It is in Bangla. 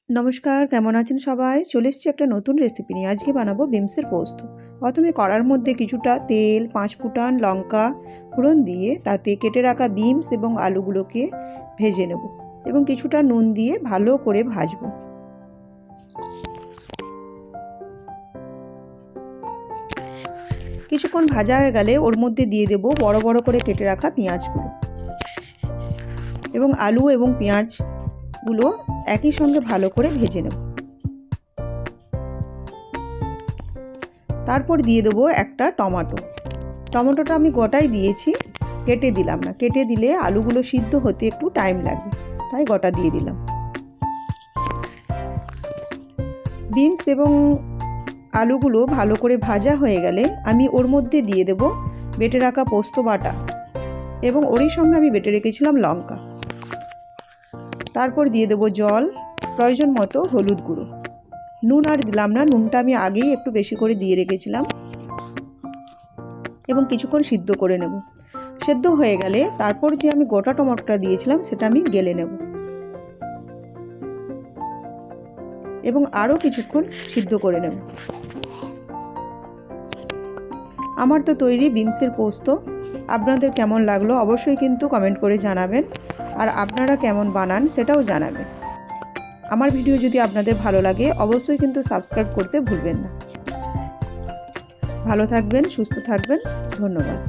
নমস্কার, কেমন আছেন সবাই? চলে এসেছি একটা নতুন রেসিপি নিয়ে। আজকে বানাবো বিমসের পোস্ত। প্রথমে কড়ার মধ্যে কিছুটা তেল, 5 ফোঁটান লঙ্কা ফোড়ন দিয়ে তাতে কেটে রাখা বিমস এবং আলুগুলোকে ভেজে নেব এবং কিছুটা নুন দিয়ে ভালো করে ভাজবো। কিছুক্ষণ ভাজা হয়ে গেলে ওর মধ্যে দিয়ে দেব বড় বড় করে কেটে রাখা পেঁয়াজগুলো এবং আলু এবং পেঁয়াজগুলো একই সঙ্গে ভালো করে ভেজে নেব। তারপর দিয়ে দেবো একটা টমেটোটা আমি গোটাই দিয়েছি, কেটে দিলাম না। কেটে দিলে আলুগুলো সিদ্ধ হতে একটু টাইম লাগবে, তাই গোটা দিয়ে দিলাম। বিনস এবং আলুগুলো ভালো করে ভাজা হয়ে গেলে আমি ওর মধ্যে দিয়ে দেব বেটে রাখা পোস্ত বাটা এবং ওরই সঙ্গে আমি বেটে রেখেছিলাম লঙ্কা। তারপর দিয়ে দেব জল, প্রয়োজন মতো হলুদ গুঁড়ো। নুন আর দিলাম না, নুনটা আমি আগেই একটু বেশি করে দিয়ে রেখেছিলাম এবং কিছুক্ষণ সিদ্ধ করে নেব। সেদ্ধ হয়ে গেলে তারপর যে আমি গোটা টমেটোটা দিয়েছিলাম সেটা আমি গেলে নেব এবং আরও কিছুক্ষণ সিদ্ধ করে নেব। আমার তো তৈরি বিমসের পোস্ত। আপনাদের কেমন লাগলো অবশ্যই কিন্তু কমেন্ট করে জানাবেন, আর আপনারা কেমন বানান সেটাও জানাবেন। আমার ভিডিও যদি আপনাদের ভালো লাগে অবশ্যই কিন্তু সাবস্ক্রাইব করতে ভুলবেন না। ভালো থাকবেন, সুস্থ থাকবেন। ধন্যবাদ।